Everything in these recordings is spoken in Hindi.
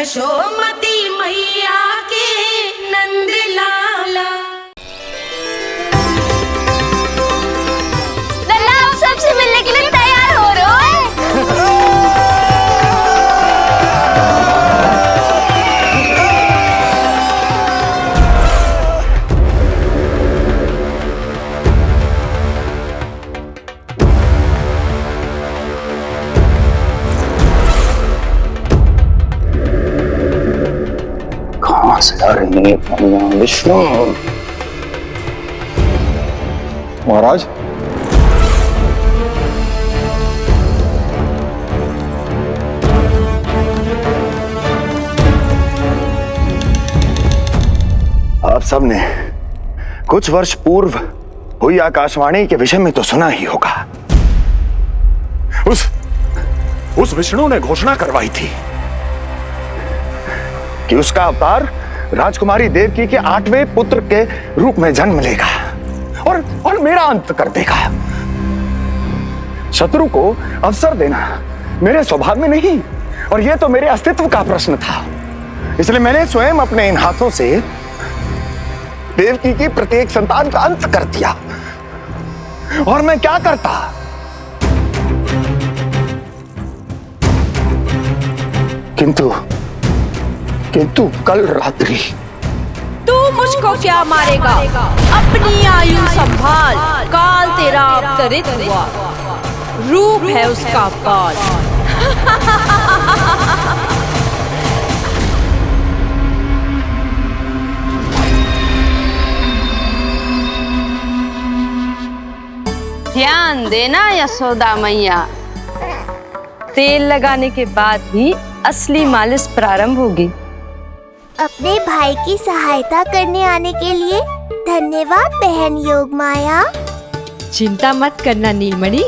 यशोमती मैया के नंद लाला। लल्ला आप सबसे मिलने के लिए तैयार हो रहे हो? कहाँ से आ रही है पानियां विष्णु? महाराज, आप सबने कुछ वर्ष पूर्व हुई आकाशवाणी के विषय में तो सुना ही होगा। उस विष्णु ने घोषणा करवाई थी कि उसका अवतार राजकुमारी देवकी के 8वें पुत्र के रूप में जन्म लेगा और मेरा अंत कर देगा। शत्रु को अवसर देना मेरे स्वभाव में नहीं, और यह तो मेरे अस्तित्व का प्रश्न था। इसलिए मैंने स्वयं अपने इन हाथों से देवकी की प्रत्येक संतान का अंत कर दिया। और मैं क्या करता? किंतु कल रात्रि तू मुझको क्या मारेगा? अपनी आयु संभाल, काल तेरा अवतरित हुआ, रूप है उसका काल। ध्यान देना यशोदा मैया, तेल लगाने के बाद ही असली मालिश प्रारंभ होगी। अपने भाई की सहायता करने आने के लिए धन्यवाद बहन योगमाया। चिंता मत करना नीलमणि,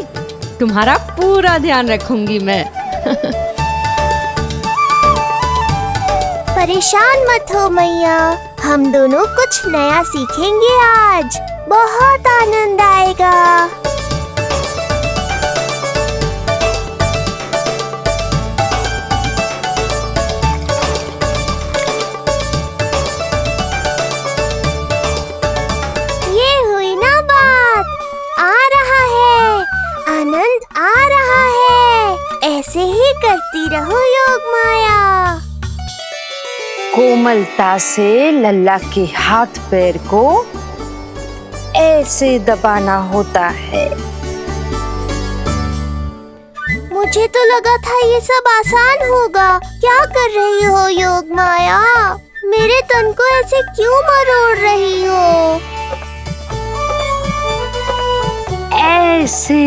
तुम्हारा पूरा ध्यान रखूंगी मैं। परेशान मत हो मैया, हम दोनों कुछ नया सीखेंगे आज। बहुत आनंद आएगा। ऐसे ही करती रहो योगमाया। कोमलता से लल्ला के हाथ पैर को ऐसे दबाना होता है। मुझे तो लगा था ये सब आसान होगा। क्या कर रही हो योगमाया? मेरे तन को ऐसे क्यों मरोड़ रही हो? ऐसे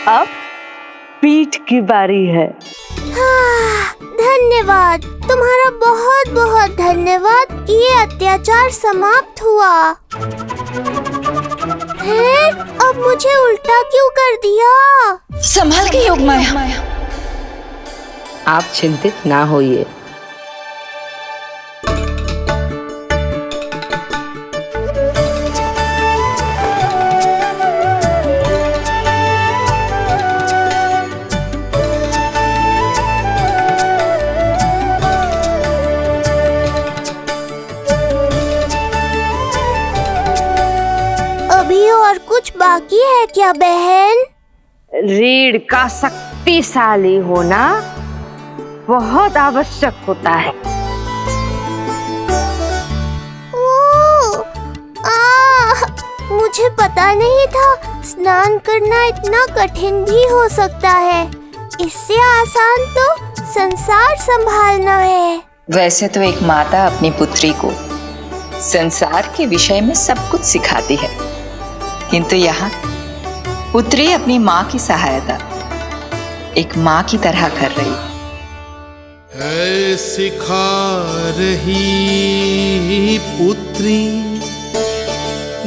अब पीठ की बारी है। हाँ, धन्यवाद, तुम्हारा बहुत बहुत धन्यवाद। ये अत्याचार समाप्त हुआ है। अब मुझे उल्टा क्यों कर दिया? संभाल के योगमाया। आप चिंतित ना होइए। और कुछ बाकी है क्या बहन? रीढ़ का शक्तिशाली होना बहुत आवश्यक होता है। मुझे पता नहीं था स्नान करना इतना कठिन भी हो सकता है। इससे आसान तो संसार संभालना है। वैसे तो एक माता अपनी पुत्री को संसार के विषय में सब कुछ सिखाती है, किंतु यहाँ पुत्री अपनी माँ की सहायता एक माँ की तरह कर रही है। सिखा रही पुत्री,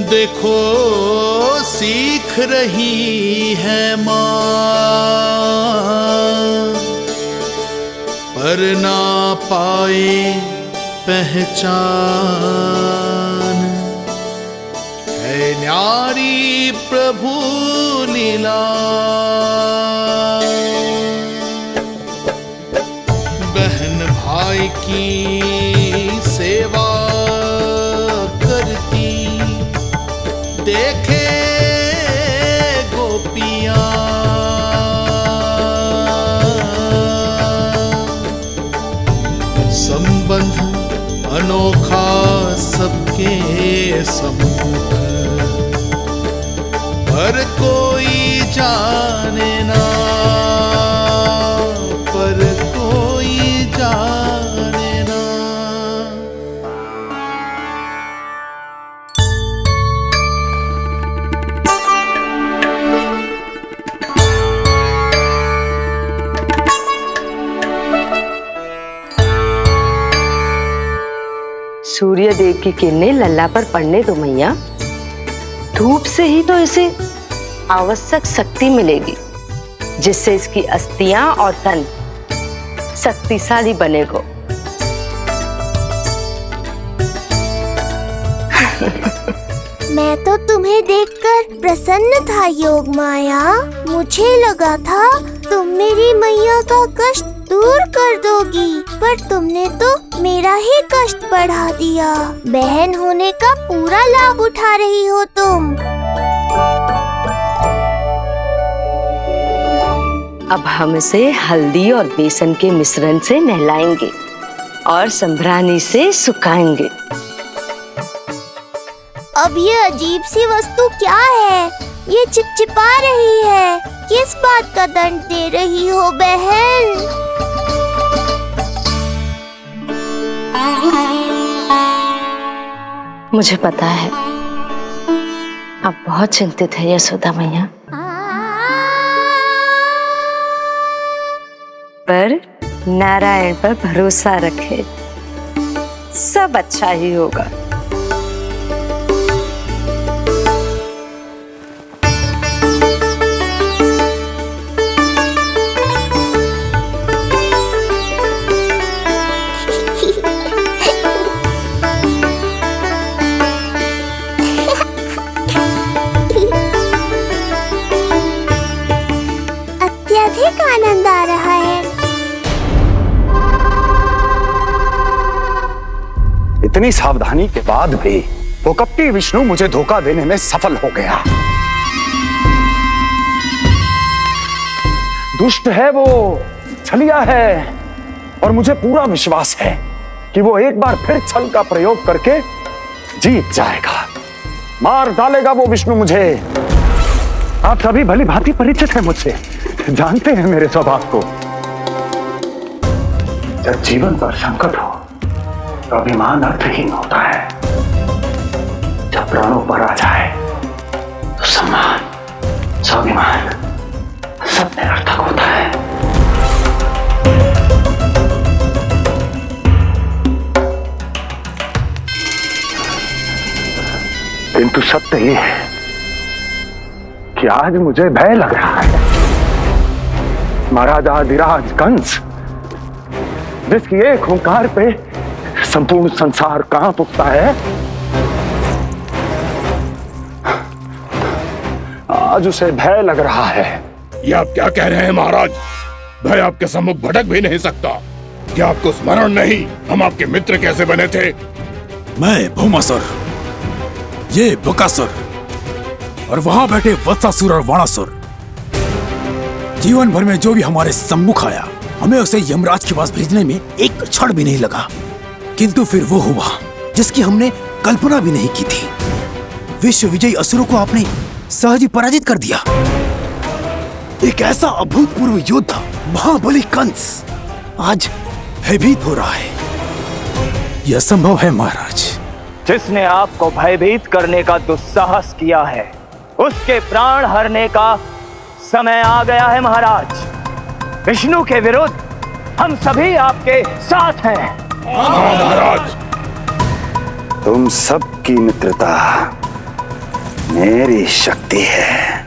देखो सीख रही है माँ, पर ना पाए पहचान है न्यारी प्रभु लीला। बहन भाई की सेवा करती देखे गोपियां। संबंध अनोखा सबके सम्मुख, पर कोई जाने ना, पर कोई जाने ना। सूर्य देव की किरणें लल्ला पर पड़ने दो मैया। धूप से ही तो इसे आवश्यक शक्ति मिलेगी, जिससे इसकी अस्थियां और तन शक्तिशाली बनेगा। मैं तो तुम्हें देखकर प्रसन्न था योग माया। मुझे लगा था तुम मेरी मैया का कष्ट दूर कर दोगी, पर तुमने तो मेरा ही कष्ट बढ़ा दिया। बहन होने का पूरा लाभ उठा रही हो तुम। अब हम इसे हल्दी और बेसन के मिश्रण से नहलाएंगे और संभरानी से सुखाएंगे। अब ये अजीब सी वस्तु क्या है? ये चिपचिपा रही है। किस बात का दंड दे रही हो बहन? मुझे पता है आप बहुत चिंतित है यशोदा मैया, पर नारायण पर भरोसा रखे, सब अच्छा ही होगा। अत्यधिक आनंद आ रहा है। इतनी सावधानी के बाद भी वो कपटी विष्णु मुझे धोखा देने में सफल हो गया। दुष्ट है वो, छलिया है, और मुझे पूरा विश्वास है कि वो एक बार फिर छल का प्रयोग करके जीत जाएगा। मार डालेगा वो विष्णु मुझे। आप सभी भली भांति परिचित हैं मुझसे, जानते हैं मेरे स्वभाव को। जब जीवन पर संकट हो तो अभिमान अर्थहीन होता है, जब प्राणों पर आ जाए तो सम्मान, स्वाभिमान सब निरर्थक होता है। किंतु सत्य ये है कि आज मुझे भय लग रहा है। महाराजाधिराज कंस, जिसकी एक हुंकार पे संपूर्ण संसार कांप उठता है, आज उसे भय लग रहा है। ये आप क्या कह रहे हैं महाराज? भय आपके सम्मुख भटक भी नहीं सकता। क्या आपको स्मरण नहीं हम आपके मित्र कैसे बने थे? मैं भौमासुर, ये बकासुर, और वहां बैठे वत्सासुर और वाणासुर। जीवन भर में जो भी हमारे सम्मुख आया, हमें उसे यमराज के पास भेजने में एक क्षण भी नहीं लगा। किंतु फिर वो हुआ जिसकी हमने कल्पना भी नहीं की थी। विश्व विजयी असुरों को आपने सहज ही पराजित कर दिया। एक ऐसा अभूतपूर्व योद्धा महाबली कंस आज भयभीत हो रहा है। यह संभव है महाराज। जिसने आपको भयभीत करने का दुस्साहस किया है, उसके प्राण हरने का समय आ गया है महाराज। विष्णु के विरुद्ध हम सभी आपके साथ हैं। महाराज, तुम सबकी मित्रता मेरी शक्ति है,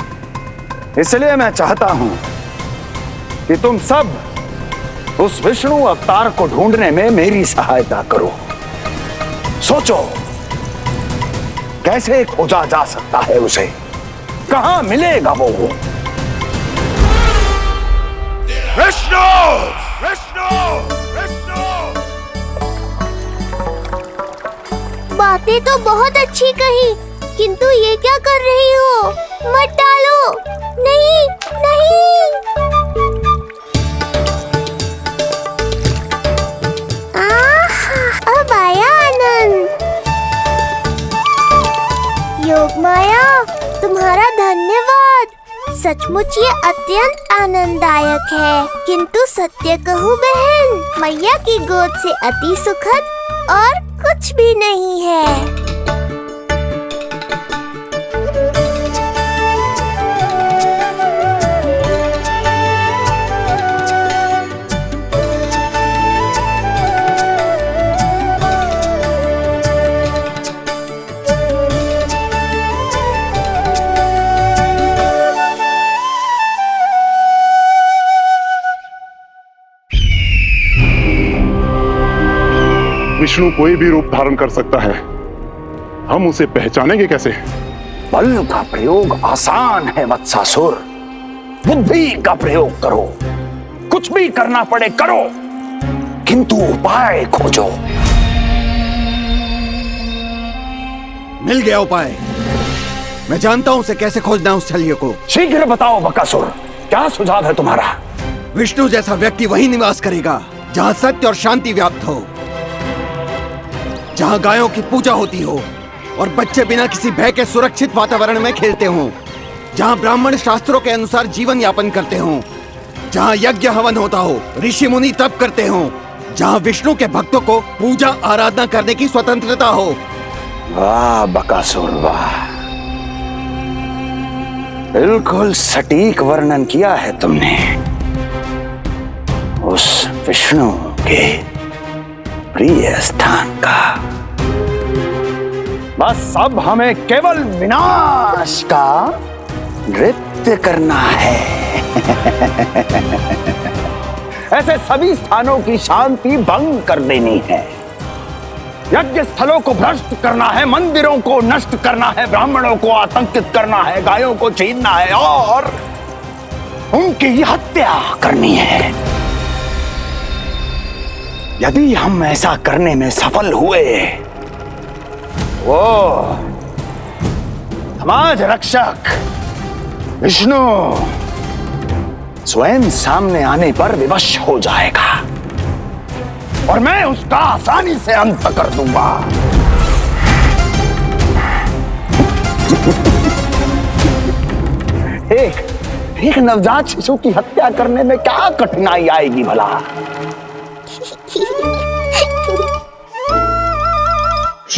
इसलिए मैं चाहता हूं कि तुम सब उस विष्णु अवतार को ढूंढने में मेरी सहायता करो। सोचो कैसे खोजा जा सकता है उसे? कहां मिलेगा वो? विष्णु! विष्णु! विष्णु! बातें तो बहुत अच्छी कही, किंतु ये क्या कर रही हो? मत डालो। नहीं नहीं। अब आया आनंद। योगमाया, तुम्हारा धन्यवाद। सचमुच ये अत्यंत आनंददायक है। किंतु सत्य कहूँ बहन, मैया की गोद से अति सुखद और कुछ भी नहीं है। विष्णु कोई भी रूप धारण कर सकता है, हम उसे पहचानेंगे कैसे? बल का प्रयोग आसान है वत्सासुर। बुद्धि का प्रयोग करो। कुछ भी करना पड़े करो, किंतु उपाय खोजो। मिल गया उपाय। मैं जानता हूं उसे कैसे खोजना है, उस छलिए को। शीघ्र बताओ बकासुर, क्या सुझाव है तुम्हारा? विष्णु जैसा व्यक्ति वहीं निवास करेगा जहां सत्य और शांति व्याप्त हो, जहां गायों की पूजा होती हो और बच्चे बिना किसी भय के सुरक्षित वातावरण में खेलते हों, जहां ब्राह्मण शास्त्रों के अनुसार जीवन यापन करते हों, जहां यज्ञ हवन होता हो, ऋषि मुनि तप करते हों, जहां विष्णु के भक्तों को पूजा आराधना करने की स्वतंत्रता हो। वाह बकासुर वाह, बिल्कुल सटीक वर्णन किया है तुमने उस विष्णु के प्रिय स्थान का। बस अब हमें केवल विनाश का नृत्य करना है। ऐसे सभी स्थानों की शांति भंग कर देनी है। यज्ञ स्थलों को भ्रष्ट करना है, मंदिरों को नष्ट करना है, ब्राह्मणों को आतंकित करना है, गायों को छीनना है और उनकी हत्या करनी है। यदि हम ऐसा करने में सफल हुए, वो समाज रक्षक विष्णु स्वयं सामने आने पर विवश हो जाएगा और मैं उसका आसानी से अंत कर दूंगा। एक नवजात शिशु की हत्या करने में क्या कठिनाई आएगी भला?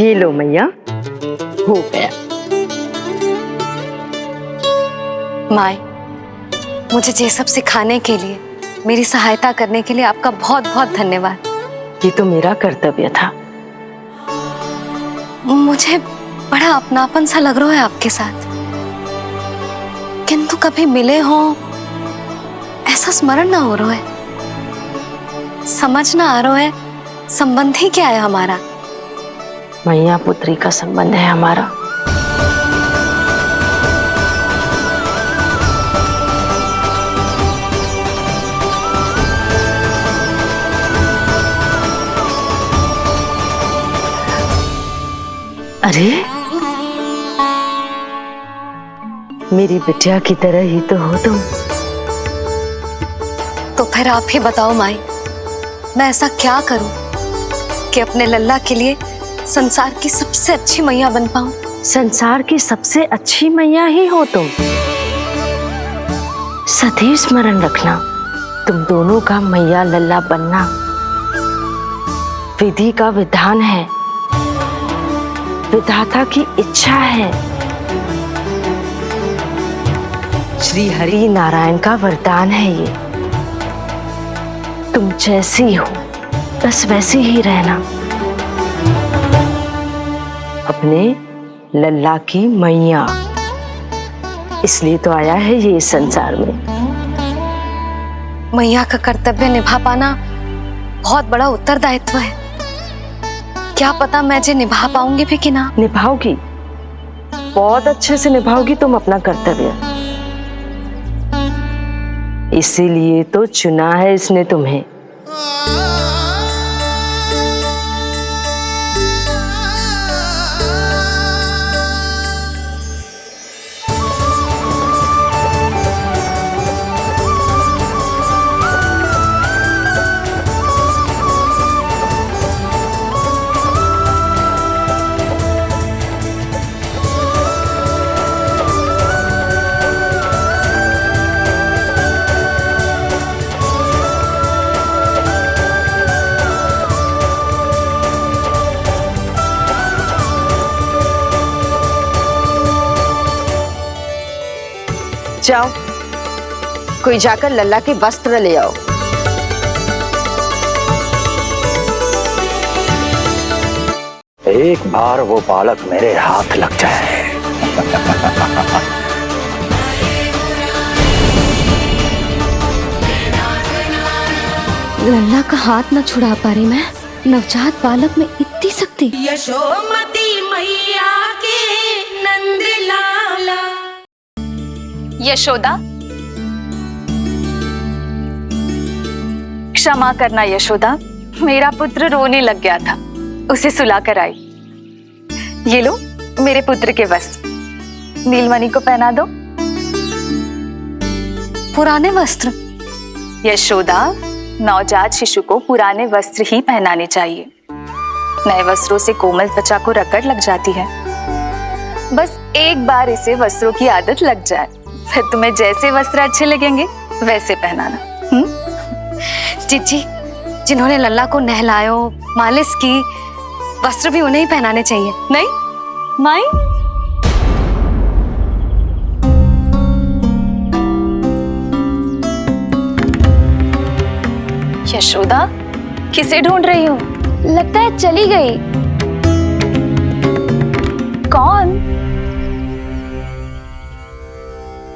ये लो मैया, हो गया। माए, मुझे ये सब सिखाने के लिए, मेरी सहायता करने के लिए आपका बहुत बहुत धन्यवाद। ये तो मेरा कर्तव्य था। मुझे बड़ा अपनापन सा लग रहा है आपके साथ, किंतु कभी मिले हो ऐसा स्मरण ना हो रहा है। समझ ना आ रहा है संबंध ही क्या है हमारा। मैया पुत्री का संबंध है हमारा। अरे मेरी बिटिया की तरह ही तो हो तुम। तो फिर आप ही बताओ माई, मैं ऐसा क्या करूं कि अपने लल्ला के लिए संसार की सबसे अच्छी मैया बन पाऊं? संसार की सबसे अच्छी मैया ही हो तुम। सदैव स्मरण रखना, तुम दोनों का मैया लल्ला बनना विधि का विधान है, विधाता की इच्छा है, श्री हरि नारायण का वरदान है। ये तुम जैसी हो बस वैसी ही रहना, अपने लल्ला की मैया। इसलिए तो आया है ये इस संसार में। मैया का कर्तव्य निभा पाना बहुत बड़ा उत्तरदायित्व है। क्या पता मैं जे निभा पाऊंगी भी कि ना। निभाओगी, बहुत अच्छे से निभाओगी तुम अपना कर्तव्य। इसीलिए तो चुना है इसने तुम्हें। जाओ, कोई जाकर लल्ला के वस्त्र ले आओ। एक बार वो बालक मेरे हाथ लग जाए। लल्ला का हाथ न छुड़ा पा रही मैं। नवजात बालक में इतनी शक्ति। यशोमती मैया के नंद लाला। यशोदा, क्षमा करना यशोदा, मेरा पुत्र रोने लग गया था, उसे सुलाकर आई। ये लो मेरे पुत्र के वस्त्र, नीलमणि को पहना दो। पुराने वस्त्र? यशोदा, नवजात शिशु को पुराने वस्त्र ही पहनाने चाहिए। नए वस्त्रों से कोमल त्वचा को रगड़ लग जाती है। बस एक बार इसे वस्त्रों की आदत लग जाए, फिर तुम्हें जैसे वस्त्र अच्छे लगेंगे वैसे पहनाना। जीजी, जिन्होंने लल्ला को नहलायो, मालिश की, वस्त्र भी उन्हें ही पहनाने चाहिए। नहीं माई, यशोदा किसे ढूंढ रही हो? लगता है चली गई। कौन?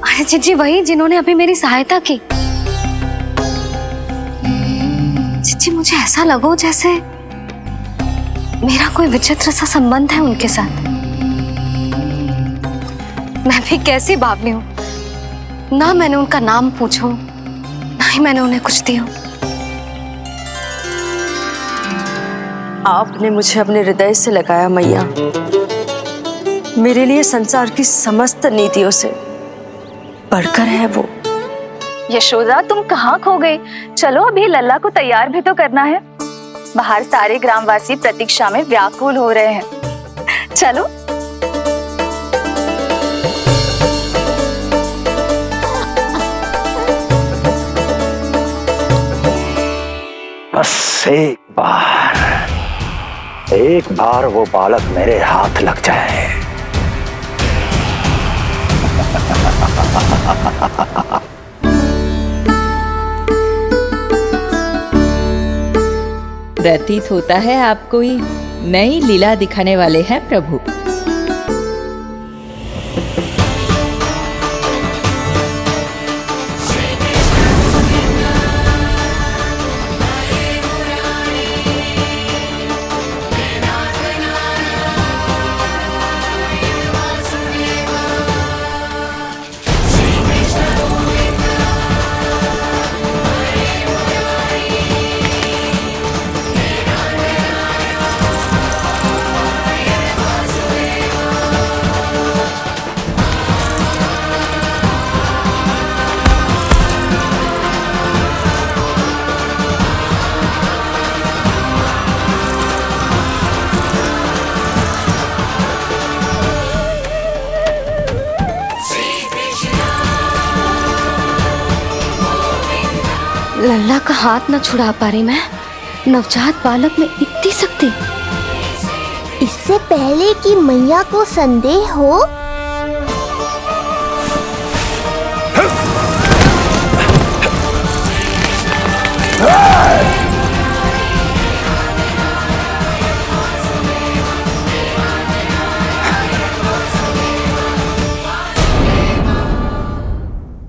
अरे जीजी, वही जिन्होंने अभी मेरी सहायता की। जीजी, मुझे ऐसा लगो जैसे मेरा कोई विचित्र सा संबंध है उनके साथ। मैं भी कैसी बावली हूँ, ना मैंने उनका नाम पूछो, ना ही मैंने उन्हें कुछ दिया। आपने मुझे अपने हृदय से लगाया मैया। मेरे लिए संसार की समस्त नीतियों से बढ़कर है वो। यशोदा, तुम कहाँ खो गई? चलो अभी लल्ला को तैयार भी तो करना है। बाहर सारे ग्रामवासी प्रतीक्षा में व्याकुल हो रहे हैं। चलो। बस एक बार वो बालक मेरे हाथ लग जाए। प्रतीत होता है आप कोई नई लीला दिखाने वाले हैं प्रभु। लल्ला का हाथ न छुड़ा पा रही मैं। नवजात बालक में इतनी शक्ति। इससे पहले कि मैया को संदेह हो,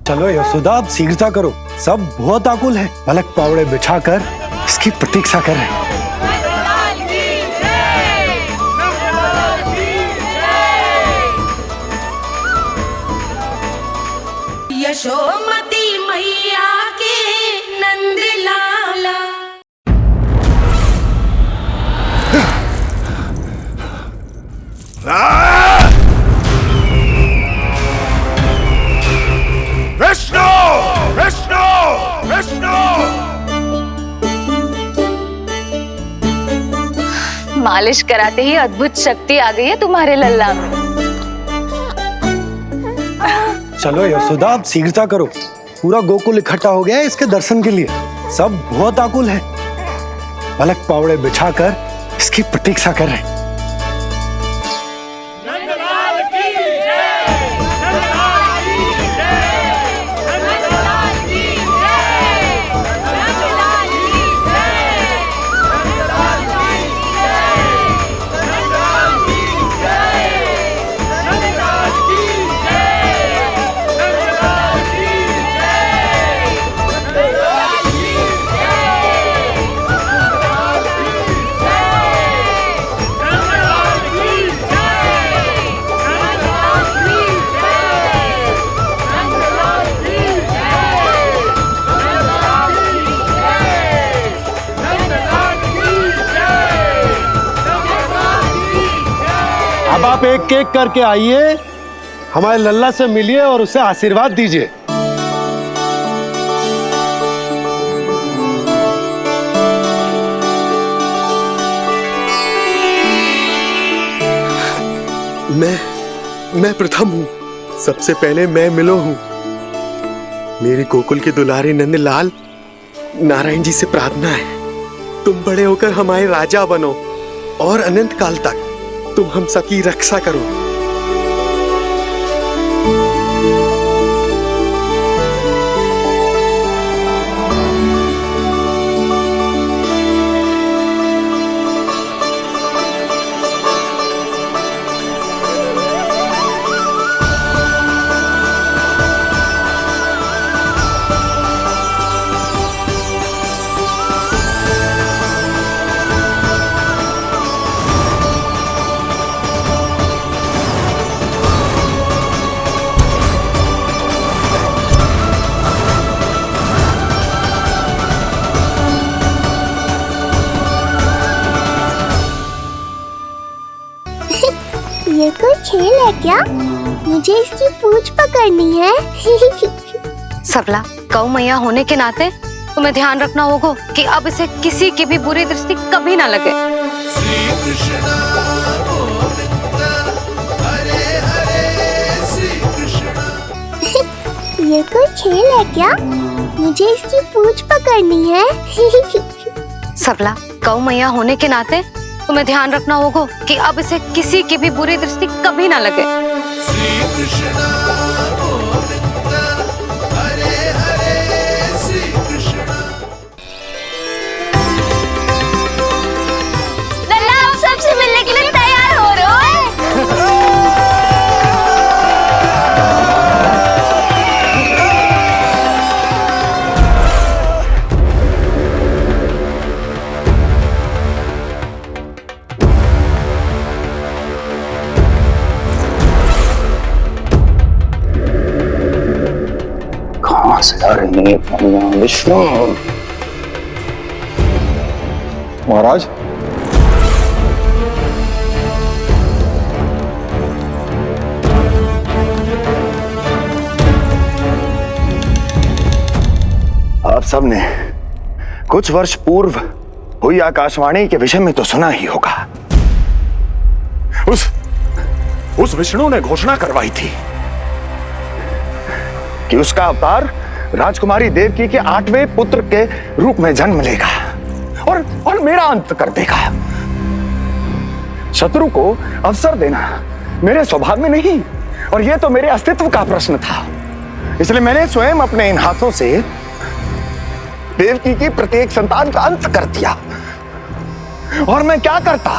चलो यशोदा, अब शीघ्रता करो, सब बहुत आकुल है। पलक पावड़े बिछाकर इसकी प्रतीक्षा कर रहे हैं। यशोमती मैया के नंद लाला। विष्णु विष्णु विष्णु। मालिश कराते ही अद्भुत शक्ति आ गई है तुम्हारे लल्ला में। चलो यशोदा, आप शीघ्रता करो। पूरा गोकुल इकट्ठा हो गया है इसके दर्शन के लिए। सब बहुत आकुल है, पलक पावड़े बिछाकर इसकी प्रतीक्षा कर रहे हैं। अब आप एक एक करके आइए, हमारे लल्ला से मिलिए और उसे आशीर्वाद दीजिए। मैं प्रथम हूँ। सबसे पहले मैं मिलो हूँ। मेरी गोकुल के दुलारे नंद लाल, नारायण जी से प्रार्थना है, तुम बड़े होकर हमारे राजा बनो और अनंत काल तक तुम हम सबकी रक्षा करो। ये कोई खेल है क्या? मुझे इसकी पूंछ पकड़नी है। सबला, गौ मैया होने के नाते तुम्हें ध्यान रखना होगा कि अब इसे किसी की भी बुरी दृष्टि कभी ना लगे। ये कोई खेल है क्या? मुझे इसकी पूंछ पकड़नी है। सबला, गौ मैया होने के नाते तुम्हें ध्यान रखना होगा कि अब इसे किसी की भी बुरी दृष्टि कभी ना लगे। लल्ला, आप सबसे मिलने के लिए तैयार हो रहे हो? कहाँ से आ रही है पनिया? विष्णु महाराज, आप सबने कुछ वर्ष पूर्व हुई आकाशवाणी के विषय में तो सुना ही होगा। उस विष्णु ने घोषणा करवाई थी कि उसका अवतार राजकुमारी देवकी के 8वें पुत्र के रूप में जन्म लेगा और मेरा अंत कर देगा। शत्रु को अवसर देना मेरे स्वभाव में नहीं, और यह तो मेरे अस्तित्व का प्रश्न था। इसलिए मैंने स्वयं अपने इन हाथों से देवकी की प्रत्येक संतान का अंत कर दिया। और मैं क्या करता?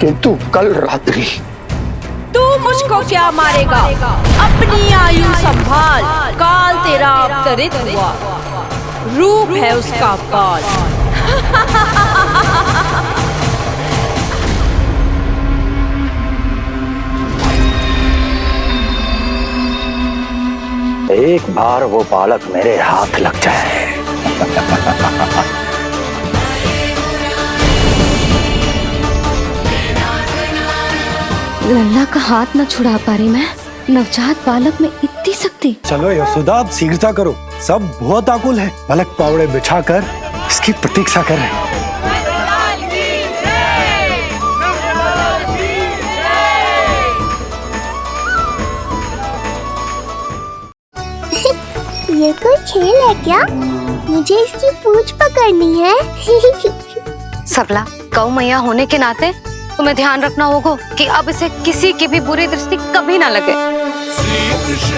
किंतु कल रात्रि तू मुझको क्या मारेगा? अपनी आयु संभाल, काल तेरा अवतरित हुआ, रूप है उसका काल। एक बार वो बालक मेरे हाथ लग जाए। लल्ला का हाथ न छुड़ा पा रही मैं। नवजात बालक में इतनी शक्ति। चलो यशोदा, आप शीघ्रता करो, सब बहुत आकुल है। बालक पावड़े बिछाकर इसकी प्रतीक्षा कर रहे हैं। ये कोई खेल है क्या? मुझे इसकी पूंछ पकड़नी है। सबला, गौ मैया होने के नाते तुम्हें ध्यान रखना होगा कि अब इसे किसी की भी बुरी दृष्टि कभी ना लगे। श्री कृष्ण